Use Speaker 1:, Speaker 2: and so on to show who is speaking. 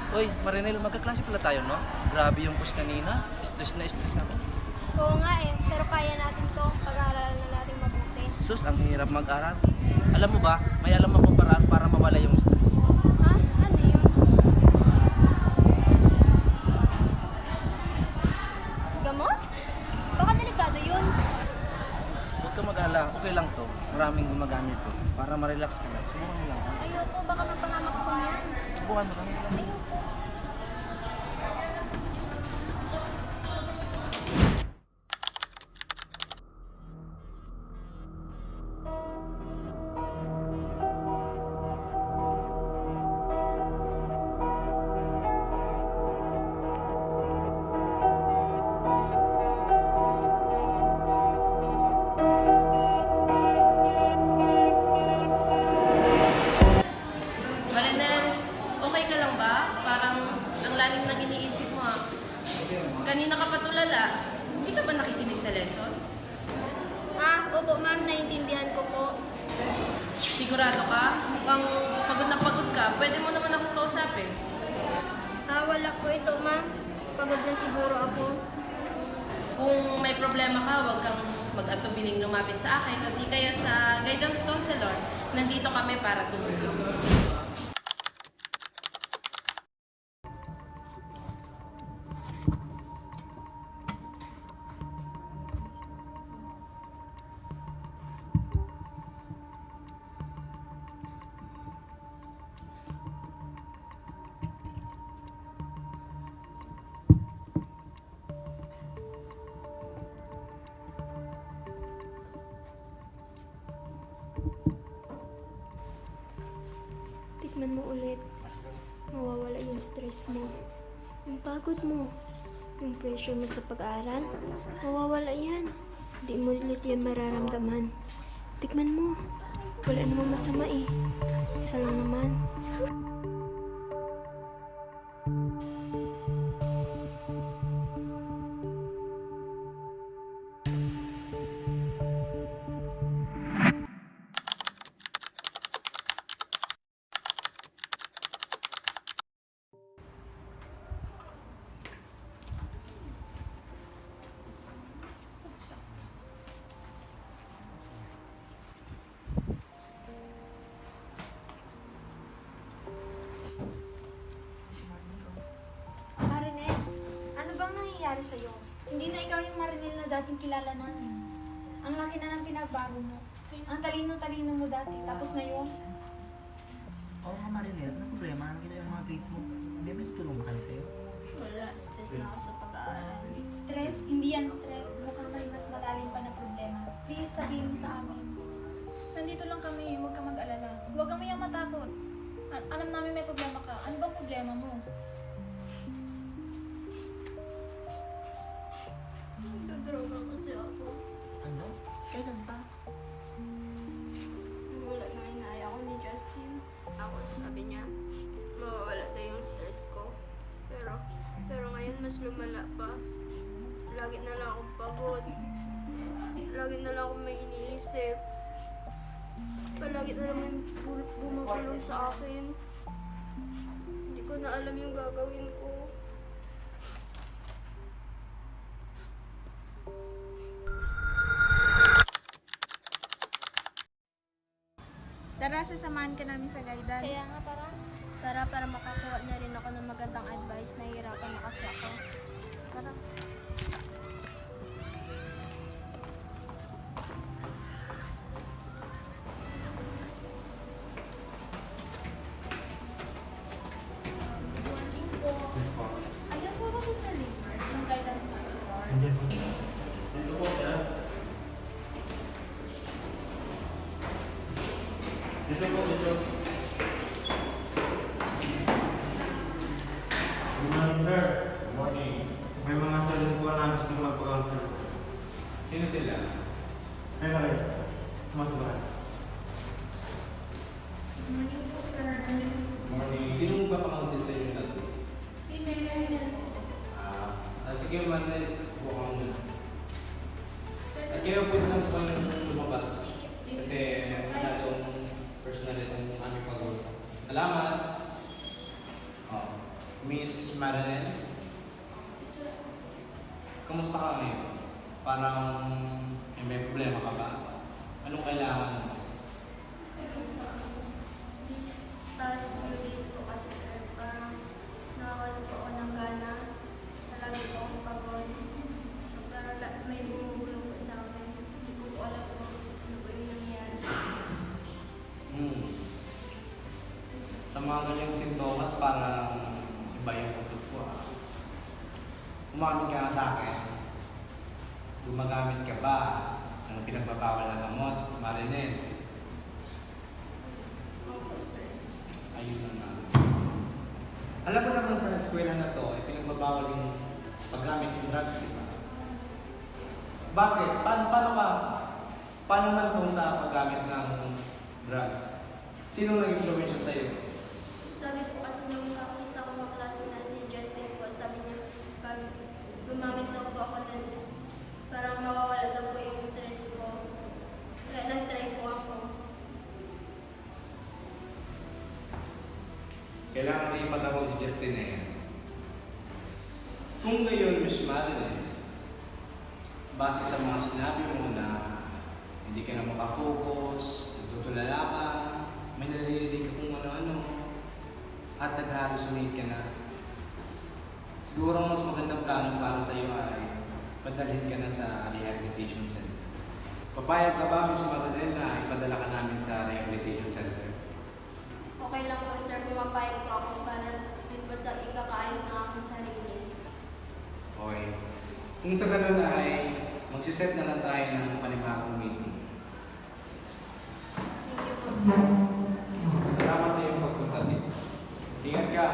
Speaker 1: Uy, Marinel, magkaklase pala tayo, no? Grabe yung push kanina. Stress na stress ako.
Speaker 2: Oo nga eh, pero kaya natin to. Pag-aaralan na natin mabuti.
Speaker 1: Sus, ang hirap mag-aral. Alam mo ba, may alam ako paraan para mawala yung stress.
Speaker 2: Ha? Ano yun? Gamot? Baka delikado yun.
Speaker 1: Huwag ka mag-alala, okay lang to. Maraming gumagamit to. Para ma-relax ka lang. Subukan mo lang.
Speaker 2: Ayoko, baka mapangamak ko yan.
Speaker 1: Subukan mo lang.
Speaker 2: Ayoko.
Speaker 3: Marinel, okay ka lang ba? Parang ang lalim ng iniisip mo ah. Kanina ka pa tulala. Hindi ka ba nakikinig sa lesson?
Speaker 2: Ah, opo ma'am, naiintindihan ko po.
Speaker 3: Sigurado ka? Mukhang pagod na pagod ka. Pwede mo naman akong kausapin.
Speaker 2: Ah, wala po ito ma'am. Pagod na siguro ako.
Speaker 3: Kung may problema ka, huwag kang mag-atubiling lumapit sa akin at di kaya sa guidance counselor. Nandito kami para tumulong.
Speaker 2: Tikman mo ulit. Mawawala yung stress mo. Yung pagod mo. Yung pressure mo sa pag-aaral. Mawawala yan. Hindi mo ulit yan mararamdaman. Tikman mo. Wala namang masama eh. Isa lang naman.
Speaker 4: Marinel, ano bang nangyayari sa'yo? Hindi na ikaw yung Marinel na dating kilala namin. Ang laki na ng pinagbago mo. Ang talino-talino mo dati, tapos ngayon,
Speaker 5: Oo nga Marinel, ano problema? Ano kita yung mga grades mo? Hindi may tutulong ba kami sa'yo?
Speaker 4: wala, stress na ako sa pag-aaral. Stress? Hindi yan stress. Mukhang may mas malalim pa na problema. Please, sabihin mo sa amin. Nandito lang kami, huwag ka mag-alala. Huwag kami yung matakot. Alam namin may problema ka. Ano bang problema mo?
Speaker 2: Nagdodroga kasi ako.
Speaker 5: Ano? Kailan pa?
Speaker 2: Wala na inaya ko ni Justin. Ako sabi niya, mawawala daw yung stress ko. Pero ngayon mas lumala pa. Lagi na lang akong pagod. Lagi na lang akong may iniisip. Palagi na lang may bumagulong sa akin. Hindi ko na alam yung gagawin ko.
Speaker 4: Tara, sasamahan ka namin sa guidance.
Speaker 2: Kaya nga tara para makakuha na rin ako ng magandang advice. Nahihirapan na kasi ako. Tara.
Speaker 4: Ayan po ba si Sir Limer, yung guidance counselor?
Speaker 6: Dito po, dito. Good morning, sir.
Speaker 7: Good morning.
Speaker 6: May mga student po na gusto magpa-counsel.
Speaker 7: Sino sila?
Speaker 6: Ay, nakay. Pumasok na.
Speaker 4: Good morning po, sir.
Speaker 7: Good morning. Sino ba pa-counsel sa inyo natin?
Speaker 4: Si Sir Limer po.
Speaker 7: Sige, Manuel. Bukan muna. At kayo po naman po yung lumabas. Kasi lalong personal itong aming pag-uusap. Salamat! Oh. Marilyn? Kamusta ka ngayon? Parang may problema ka ba? Anong kailangan mo?
Speaker 2: These past few days po kasi sir, parang nakawalan po ako ng gana. Lagi po akong pagod. Parang may bumubulong po sa akin. Hindi ko po alam po ano po yung nangyayari sa akin.
Speaker 7: Sa mga ganyang sintomas, parang iba yung utot ko. Umamin ka nga sa akin. Gumagamit ka ba ng pinagbabawal na gamot, Marilyn?
Speaker 2: Opo sir.
Speaker 7: Ayun na nga. Alam mo naman sa eskwela na to, ay pinagbabawal yung paggamit ng drugs, di ba? Bakit? Paano man tong sa paggamit ng drugs? Sino nag-influensya sa'yo?
Speaker 2: Sabi po kasi nung isa kong kaklase na si Justin po, sabi niya, pag gumamit daw po ako ng parang mawawala daw po yung stress ko. Kaya nag-try po ako.
Speaker 7: Kailangan rin ipatawag si Justin na yan. Kung ngayon, Miss Marilyn, base sa mga sinabi mo na hindi ka na makafocus, nagtutulala ka, may naririnig ka kung ano-ano, at nag-hallucinate ka na, siguro ang mas magandang plano para sa iyo ay padalhin ka na sa rehabilitation center. Papayag ka ba, Miss Marilyn, na ipadala ka namin sa rehabilitation center?
Speaker 2: Okay lang po sir, pumapayag po ako para din po sa ikakaayos ng aking sarili.
Speaker 7: Okay. Kung sa ganun ay magsiset na lang tayo ng panibagong meeting.
Speaker 2: Thank you po sir.
Speaker 7: Salamat sa iyong pagpunta dito. Ingat ka.